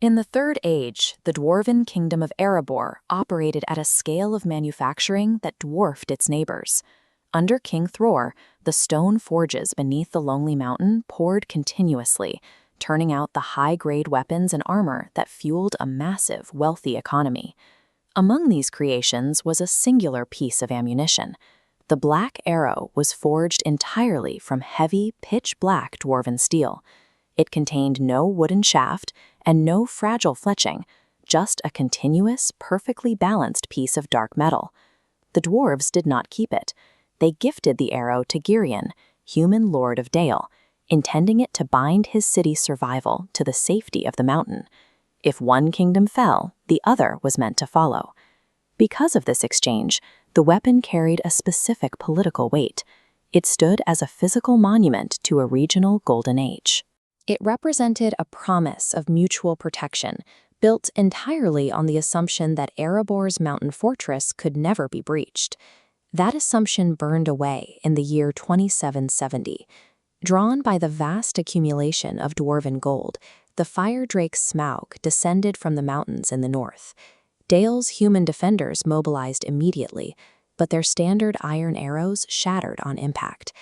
In the Third Age, the dwarven kingdom of Erebor operated at a scale of manufacturing that dwarfed its neighbors. Under King Thror, the stone forges beneath the Lonely Mountain poured continuously, turning out the high-grade weapons and armor that fueled a massive, wealthy economy. Among these creations was a singular piece of ammunition. The black arrow was forged entirely from heavy, pitch-black dwarven steel. It contained no wooden shaft and no fragile fletching, just a continuous, perfectly balanced piece of dark metal. The dwarves did not keep it. They gifted the arrow to Girion, human lord of Dale, intending it to bind his city's survival to the safety of the mountain. If one kingdom fell, the other was meant to follow. Because of this exchange, the weapon carried a specific political weight. It stood as a physical monument to a regional golden age. It represented a promise of mutual protection, built entirely on the assumption that Erebor's mountain fortress could never be breached. That assumption burned away in the year 2770. Drawn by the vast accumulation of dwarven gold, the fire drake Smaug descended from the mountains in the north. Dale's human defenders mobilized immediately, but their standard iron arrows shattered on impact.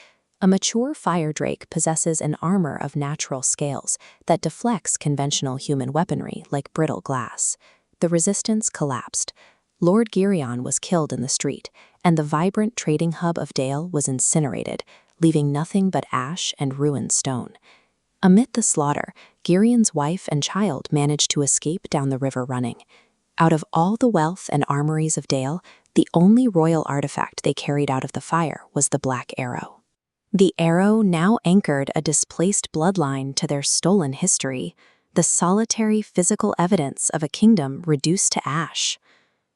A mature fire drake possesses an armor of natural scales that deflects conventional human weaponry like brittle glass. The resistance collapsed. Lord Girion was killed in the street, and the vibrant trading hub of Dale was incinerated, leaving nothing but ash and ruined stone. Amid the slaughter, Girion's wife and child managed to escape down the river running. Out of all the wealth and armories of Dale, the only royal artifact they carried out of the fire was the black arrow. The arrow now anchored a displaced bloodline to their stolen history, the solitary physical evidence of a kingdom reduced to ash.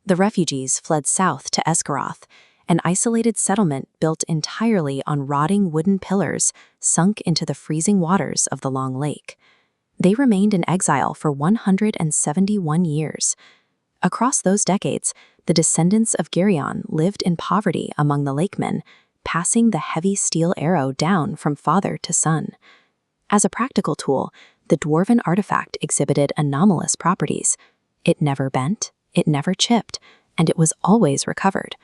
The refugees fled south to Esgaroth, an isolated settlement built entirely on rotting wooden pillars sunk into the freezing waters of the Long Lake. They remained in exile for 171 years. Across those decades, the descendants of Girion lived in poverty among the lakemen, passing the heavy steel arrow down from father to son. As a practical tool, the dwarven artifact exhibited anomalous properties. It never bent, it never chipped, and it was always recovered.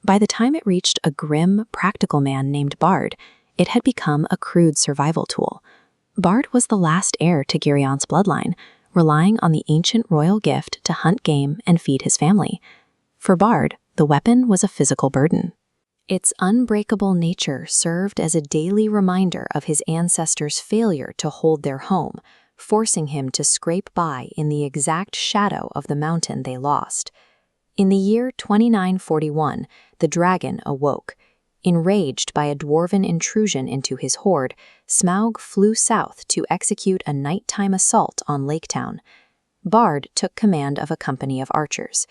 By the time it reached a grim, practical man named Bard, it had become a crude survival tool. Bard was the last heir to Girion's bloodline, relying on the ancient royal gift to hunt game and feed his family. For Bard, the weapon was a physical burden. Its unbreakable nature served as a daily reminder of his ancestors' failure to hold their home, forcing him to scrape by in the exact shadow of the mountain they lost. In the year 2941, the dragon awoke. Enraged by a dwarven intrusion into his hoard, Smaug flew south to execute a nighttime assault on Laketown. Bard took command of a company of archers.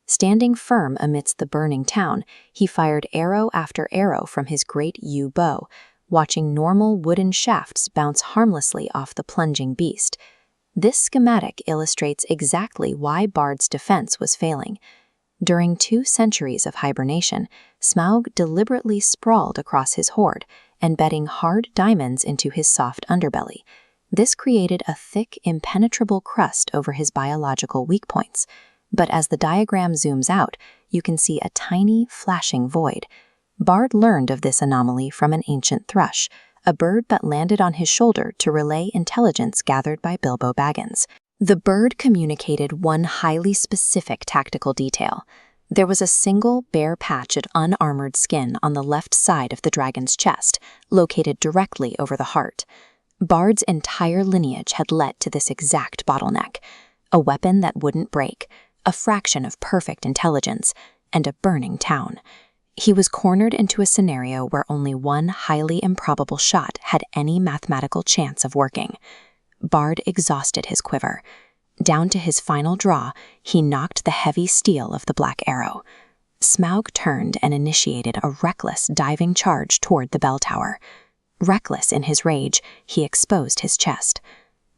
Standing firm amidst the burning town, he fired arrow after arrow from his great yew bow, watching normal wooden shafts bounce harmlessly off the plunging beast. This schematic illustrates exactly why Bard's defense was failing. During 2 centuries of hibernation, Smaug deliberately sprawled across his hoard, embedding hard diamonds into his soft underbelly. This created a thick, impenetrable crust over his biological weak points. But as the diagram zooms out, you can see a tiny, flashing void. Bard learned of this anomaly from an ancient thrush, a bird that landed on his shoulder to relay intelligence gathered by Bilbo Baggins. The bird communicated one highly specific tactical detail. There was a single bare patch of unarmored skin on the left side of the dragon's chest, located directly over the heart. Bard's entire lineage had led to this exact bottleneck, a weapon that wouldn't break, a fraction of perfect intelligence, and a burning town. He was cornered into a scenario where only one highly improbable shot had any mathematical chance of working. Bard exhausted his quiver. Down to his final draw, he knocked the heavy steel of the black arrow. Smaug turned and initiated a reckless diving charge toward the bell tower. Reckless in his rage, he exposed his chest.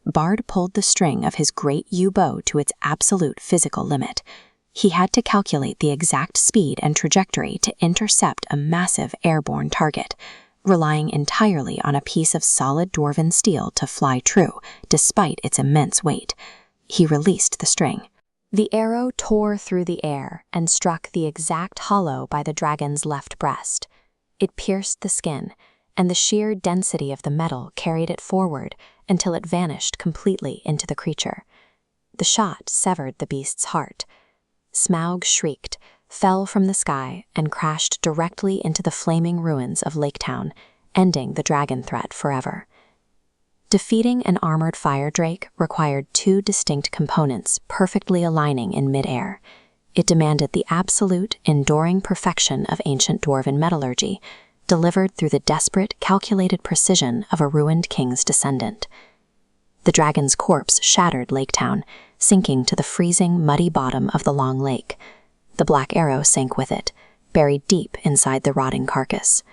Bard pulled the string of his great yew bow to its absolute physical limit. He had to calculate the exact speed and trajectory to intercept a massive airborne target, relying entirely on a piece of solid dwarven steel to fly true, despite its immense weight. He released the string. The arrow tore through the air and struck the exact hollow by the dragon's left breast. It pierced the skin, and the sheer density of the metal carried it forward until it vanished completely into the creature. The shot severed the beast's heart. Smaug shrieked, fell from the sky, and crashed directly into the flaming ruins of Lake Town, ending the dragon threat forever. Defeating an armored fire drake required two distinct components perfectly aligning in midair. It demanded the absolute, enduring perfection of ancient dwarven metallurgy, delivered through the desperate, calculated precision of a ruined king's descendant. The dragon's corpse shattered Lake Town, sinking to the freezing, muddy bottom of the long lake. The black arrow sank with it, buried deep inside the rotting carcass.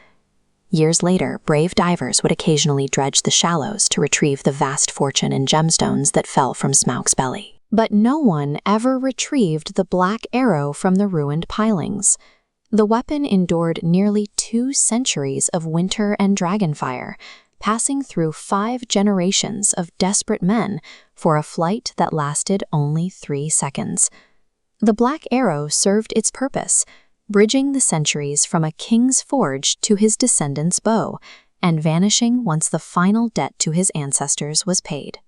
Years later, brave divers would occasionally dredge the shallows to retrieve the vast fortune in gemstones that fell from Smaug's belly. But no one ever retrieved the black arrow from the ruined pilings. The weapon endured nearly 2 centuries of winter and dragonfire, passing through 5 generations of desperate men for a flight that lasted only 3 seconds. The black arrow served its purpose, bridging the centuries from a king's forge to his descendant's bow, and vanishing once the final debt to his ancestors was paid.